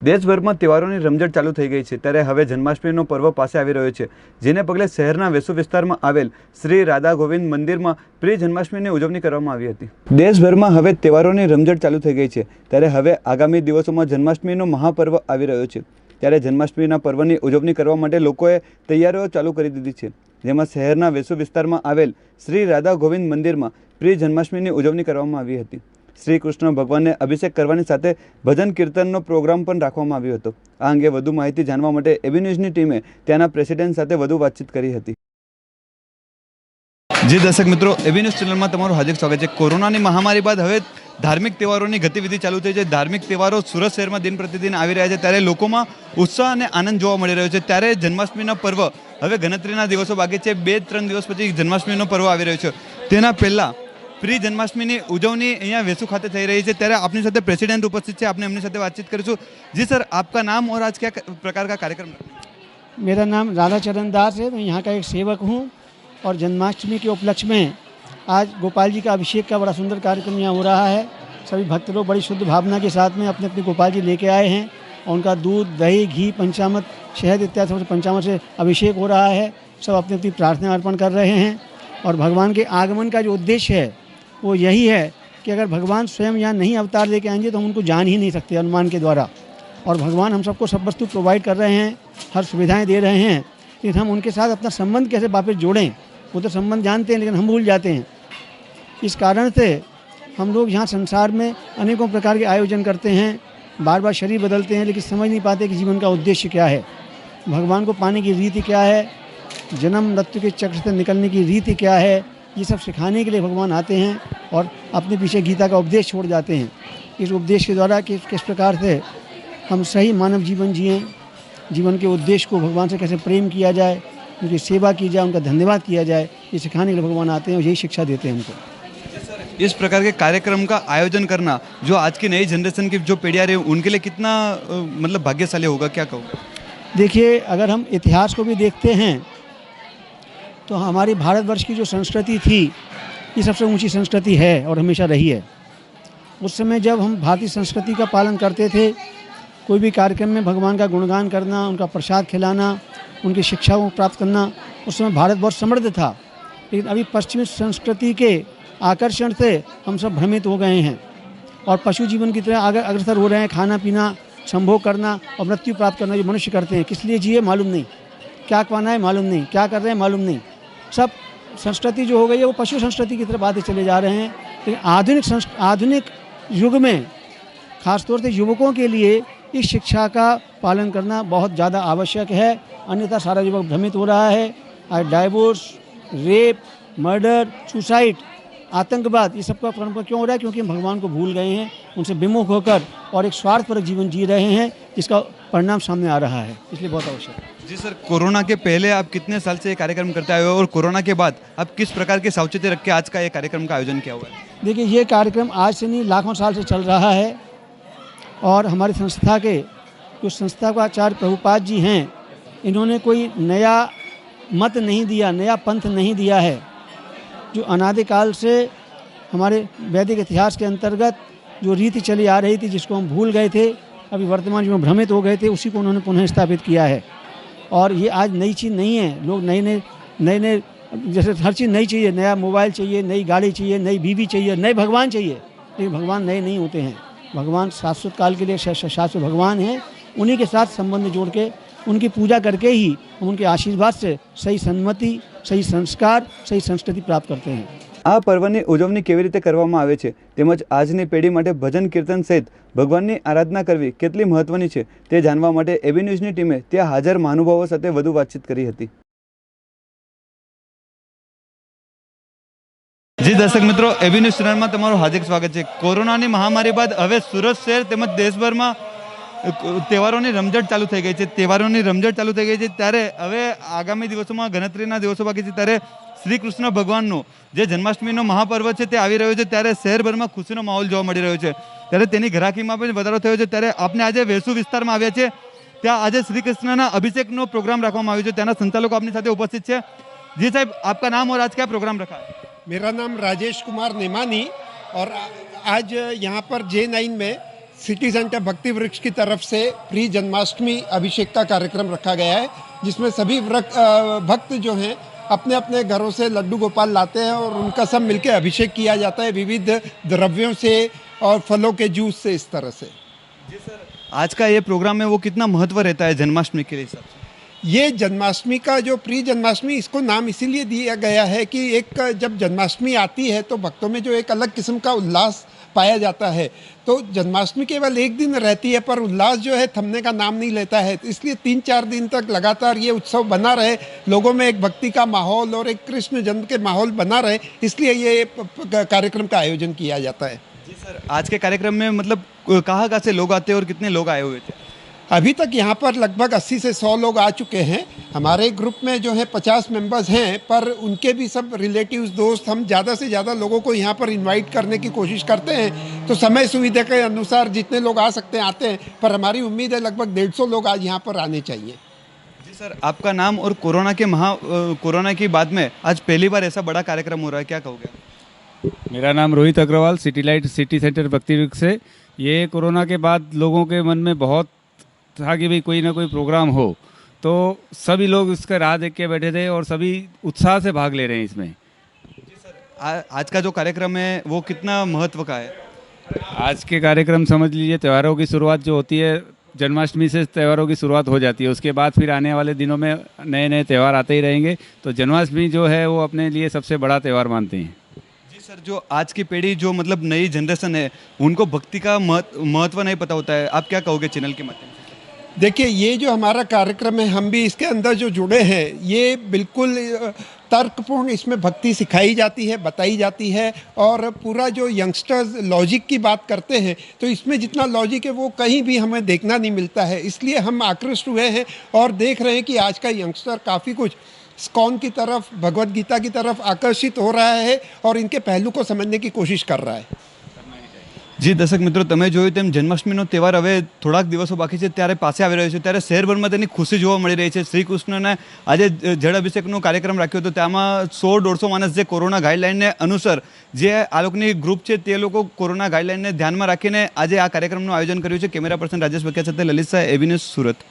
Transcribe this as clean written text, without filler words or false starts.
દેશભરમાં તહેવારોની રમઝટ ચાલુ થઈ ગઈ છે ત્યારે હવે જન્માષ્ટમીનો પર્વ પાસે આવી રહ્યો છે, જેને પગલે શહેરના વેસુ વિસ્તારમાં આવેલ શ્રી રાધા ગોવિંદ મંદિરમાં પ્રિય જન્માષ્ટમીની ઉજવણી કરવામાં આવી હતી। દેશભરમાં હવે તહેવારોની રમઝટ ચાલુ થઈ ગઈ છે ત્યારે હવે આગામી દિવસોમાં જન્માષ્ટમીનો મહાપર્વ આવી રહ્યો છે। ત્યારે જન્માષ્ટમીના પર્વની ઉજવણી કરવા માટે લોકોએ તૈયારીઓ ચાલુ કરી દીધી છે, જેમાં શહેરના વેસુ વિસ્તારમાં આવેલ શ્રી રાધા ગોવિંદ મંદિરમાં પ્રિય જન્માષ્ટમીની ઉજવણી કરવામાં આવી હતી। श्री कृष्ण भगवान ने अभिषेक करने साथ भजन कीर्तन प्रोग्राम पण राखवामां आव्यो हतो। आ अंगे वधु माहिती जानवा माटे एबी न्यूज़नी टीमे त्याना प्रेसिडेंट साथे वधु बातचीत करी हती। जी दर्शक मित्रों, एबी न्यूज़ चेनल में तमारुं हार्दिक स्वागत है। कोरोना महामारी बाद हवे धार्मिक तहेवारों की गतिविधि चालू थई छे। धार्मिक तहेवारों सूरत शहर में दिन प्रतिदिन आवी रह्या छे, त्यारे लोकोमां उत्साह अने आनंद जोवा मळी रह्यो छे। त्यारे जन्माष्टमीनो पर्व हवे गणतरीना दिवसों बाकी छे। 2-3 दिवस पछी जन्माष्टमीनो पर्व आवी रह्यो छे। तेना पहेला प्री जन्माष्टमी उजवनी अहींया वेसू खाते थई रही है। त्यारे आपनी साथे प्रेसिडेंट उपस्थित है, आपने एमनी साथे बातचीत करीशुं। जी सर, आपका नाम और आज क्या प्रकार का कार्यक्रम? मेरा नाम राधा चरण दास है, मैं यहाँ का एक सेवक हूँ और जन्माष्टमी के उपलक्ष्य में आज गोपाल जी का अभिषेक का बड़ा सुंदर कार्यक्रम यहाँ हो रहा है। सभी भक्त लोग बड़ी शुद्ध भावना के साथ में अपने अपने गोपाल जी लेके आए हैं और उनका दूध, दही, घी, पंचामृत, शहद इत्यादि सब पंचामृत से अभिषेक हो रहा है। सब अपनी अपनी प्रार्थना अर्पण कर रहे हैं और भगवान के आगमन का जो उद्देश्य है वो यही है कि अगर भगवान स्वयं यहाँ नहीं अवतार लेके आएंगे तो हम उनको जान ही नहीं सकते अनुमान के द्वारा। और भगवान हम सबको सब वस्तु प्रोवाइड कर रहे हैं, हर सुविधाएं दे रहे हैं, लेकिन हम उनके साथ अपना संबंध कैसे वापस जोड़ें, वो तो संबंध जानते हैं लेकिन हम भूल जाते हैं। इस कारण से हम लोग यहाँ संसार में अनेकों प्रकार के आयोजन करते हैं, बार बार शरीर बदलते हैं, लेकिन समझ नहीं पाते कि जीवन का उद्देश्य क्या है, भगवान को पाने की रीति क्या है, जन्म मृत्यु के चक्र से निकलने की रीति क्या है, ये सब सिखाने के लिए भगवान आते हैं और अपने पीछे गीता का उपदेश छोड़ जाते हैं। इस उपदेश के द्वारा किस प्रकार से हम सही मानव जीवन जिएं, जीवन के उद्देश्य को भगवान से कैसे प्रेम किया जाए, उनकी सेवा की जाए, उनका धन्यवाद किया जाए, ये सिखाने के लिए भगवान आते हैं और यही शिक्षा देते हैं हमको। इस प्रकार के कार्यक्रम का आयोजन करना जो आज की नई जनरेशन की जो पीढ़ियाँ रही उनके लिए कितना मतलब भाग्यशाली होगा, क्या कहोगे? देखिए, अगर हम इतिहास को भी देखते हैं तो हमारी भारतवर्ष की जो संस्कृति थी ये सबसे ऊंची संस्कृति है और हमेशा रही है। उस समय जब हम भारतीय संस्कृति का पालन करते थे, कोई भी कार्यक्रम में भगवान का गुणगान करना, उनका प्रसाद खिलाना, उनकी शिक्षा को प्राप्त करना, उस समय भारत बहुत समृद्ध था। लेकिन अभी पश्चिमी संस्कृति के आकर्षण से हम सब भ्रमित हो गए हैं और पशु जीवन की तरह अग्रसर हो रहे हैं। खाना पीना, संभोग करना और मृत्यु प्राप्त करना जो मनुष्य करते हैं, किस लिए जिए मालूम नहीं, क्या खाना है मालूम नहीं, क्या कर रहे हैं मालूम नहीं। सब संस्कृति जो हो गई है वो पशु संस्कृति की तरफ आते चले जा रहे हैं। लेकिन आधुनिक युग में खासतौर से युवकों के लिए इस शिक्षा का पालन करना बहुत ज़्यादा आवश्यक है, अन्यथा सारा युवक भ्रमित हो रहा है। आज डाइवोर्स, रेप, मर्डर, सुसाइड, आतंकवाद, ये सब का परंपरा क्यों हो रहा है? क्योंकि हम भगवान को भूल गए हैं, उनसे विमुख होकर और एक स्वार्थपरक जीवन जी रहे हैं, जिसका परिणाम सामने आ रहा है, इसलिए बहुत आवश्यक है। जी सर, कोरोना के पहले आप कितने साल से ये कार्यक्रम करते आए हो और कोरोना के बाद आप किस प्रकार की सावचेती रख के आज का ये कार्यक्रम का आयोजन किया हुआ है? देखिए, ये कार्यक्रम आज से नहीं लाखों साल से चल रहा है और हमारी संस्था के जो संस्था का आचार्य प्रभुपाद जी हैं, इन्होंने कोई नया मत नहीं दिया, नया पंथ नहीं दिया है। जो अनादिकाल से हमारे वैदिक इतिहास के अंतर्गत जो रीति चली आ रही थी, जिसको हम भूल गए थे, अभी वर्तमान में भ्रमित हो गए थे, उसी को उन्होंने पुनः स्थापित किया है। और ये आज नई चीज़ नहीं है। लोग नए जैसे हर चीज़ नई चाहिए, नया मोबाइल चाहिए, नई गाड़ी चाहिए, नई बीवी चाहिए, नए भगवान चाहिए, लेकिन भगवान नए नहीं होते हैं। भगवान शाश्वत काल के लिए शाश्वत भगवान हैं, उन्हीं के साथ संबंध जोड़ के उनकी पूजा करके ही हम उनके आशीर्वाद से सही सन्मति, सही संस्कार, सही संस्कृति प्राप्त करते हैं। आ पर्वनी उजवणी केवी रीते करवामां आवे छे તેમજ આજની પેઢી માટે ભજન કીર્તન સહિત ભગવાનની આરાધના કરવી કેટલી મહત્વની છે તે જાણવા માટે એબી ન્યૂઝની ટીમે ત્યાં હાજર મહાનુભાવો સાથે વધુ વાતચીત કરી હતી। जी दर्शक मित्रों, एबी न्यूज़ चैनल में तमारुं हार्दिक स्वागत है। कोरोनानी महामारी बाद हवे सूरत शहर તેમજ देशभरमा તહેવારોની રમઝટ ચાલુ થઈ ગઈ છે। તહેવારોની રમઝટ ચાલુ થઈ ગઈ છે ત્યારે હવે આગામી દિવસોમાં ગણતરીના દિવસો બાકી છે ત્યારે શ્રી કૃષ્ણ ભગવાનનો જે જન્માષ્ટમીનો મહાપર્વ છે તે આવી રહ્યો છે ત્યારે શહેરભરમાં ખુશીનો માહોલ જોવા મળી રહ્યો છે। ત્યારે તેની ગ્રાહકીમાં પણ વધારો થયો છે। ત્યારે આપણે આજે વેસુ વિસ્તારમાં આવ્યા છે, ત્યાં આજે શ્રી કૃષ્ણના અભિષેકનો પ્રોગ્રામ રાખવામાં આવ્યો છે। ત્યાંના સંચાલકો આપની સાથે ઉપસ્થિત છે। जी साहब, आपका नाम और आज क्या प्रोग्राम रखा है? मेरा नाम राजेश कुमार नेमानी और आज यहाँ पर J9 में सिटी सेंटर भक्ति वृक्ष की तरफ से प्री जन्माष्टमी अभिषेक का कार्यक्रम रखा गया है, जिसमें सभी भक्त जो हैं अपने अपने घरों से लड्डू गोपाल लाते हैं और उनका सब मिलकर अभिषेक किया जाता है विविध द्रव्यों से और फलों के जूस से, इस तरह से। आज का ये प्रोग्राम है वो कितना महत्व रहता है जन्माष्टमी के हिसाब से? ये जन्माष्टमी का जो प्री जन्माष्टमी, इसको नाम इसीलिए दिया गया है कि एक जब जन्माष्टमी आती है तो भक्तों में जो एक अलग किस्म का उल्लास पाया जाता है। तो जन्माष्टमी केवल एक दिन रहती है पर उल्लास जो है थमने का नाम नहीं लेता है, तो इसलिए 3-4 दिन तक लगातार ये उत्सव बना रहे, लोगों में एक भक्ति का माहौल और एक कृष्ण जन्म के माहौल बना रहे, इसलिए ये कार्यक्रम का आयोजन किया जाता है। जी सर, आज के कार्यक्रम में मतलब कहाँ से लोग आते हैं और कितने लोग आए हुए थे? अभी तक यहाँ पर लगभग 80 से 100 लोग आ चुके हैं। हमारे ग्रुप में जो है 50 मेंबर्स हैं, पर उनके भी सब रिलेटिव्स, दोस्त, हम ज़्यादा से ज़्यादा लोगों को यहाँ पर इनवाइट करने की कोशिश करते हैं। तो समय सुविधा के अनुसार जितने लोग आ सकते हैं आते हैं, पर हमारी उम्मीद है लगभग 150 लोग आज यहाँ पर आने चाहिए। जी सर, आपका नाम और कोरोना की बाद में आज पहली बार ऐसा बड़ा कार्यक्रम हो रहा है, क्या कहोगे? मेरा नाम Rohit Agarwal, City Light City Centre Bhakti Vriksha से। ये कोरोना के बाद लोगों के मन में बहुत था कि भाई कोई ना कोई प्रोग्राम हो, तो सभी लोग इसका राह देख के बैठे थे और सभी उत्साह से भाग ले रहे हैं इसमें। जी सर, आज का जो कार्यक्रम है वो कितना महत्व का है? आज के कार्यक्रम समझ लीजिए त्योहारों की शुरुआत जो होती है, जन्माष्टमी से त्योहारों की शुरुआत हो जाती है, उसके बाद फिर आने वाले दिनों में नए नए त्यौहार आते ही रहेंगे। तो जन्माष्टमी जो है वो अपने लिए सबसे बड़ा त्यौहार मानते हैं। जी सर, जो आज की पीढ़ी, जो मतलब नई जनरेशन है, उनको भक्ति का महत्व नहीं पता होता है, आप क्या कहोगे चैनल के माध्यम से? देखिए, ये जो हमारा कार्यक्रम है, हम भी इसके अंदर जो जुड़े हैं, ये बिल्कुल तर्कपूर्ण इसमें भक्ति सिखाई जाती है, बताई जाती है। और पूरा जो यंगस्टर्स लॉजिक की बात करते हैं, तो इसमें जितना लॉजिक है वो कहीं भी हमें देखना नहीं मिलता है। इसलिए हम आकृष्ट हुए हैं और देख रहे हैं कि आज का यंगस्टर काफ़ी कुछ स्कॉन की तरफ, भगवत गीता की तरफ आकर्षित हो रहा है और इनके पहलू को समझने की कोशिश कर रहा है। જી દર્શક મિત્રો, તમે જોયું તેમ જન્માષ્ટમીનો તહેવાર હવે થોડાક દિવસો બાકી છે ત્યારે પાસે આવી રહ્યો છે, ત્યારે શહેરભરમાં તેની ખુશી જોવા મળી રહી છે। શ્રી કૃષ્ણને આજે જળ અભિષેકનો કાર્યક્રમ રાખ્યો હતો, તેમાં 100-150 માણસ જે કોરોના ગાઈડલાઇનને અનુસાર જે આ લોકોની ગ્રુપ છે તે લોકો કોરોના ગાઈડલાઇનને ધ્યાનમાં રાખીને આજે આ કાર્યક્રમનું આયોજન કર્યું છે। કેમેરા પર્સન રાજેશ બકિયા સાથે લલિત શાહ, એબી ન્યૂઝ, સુરત।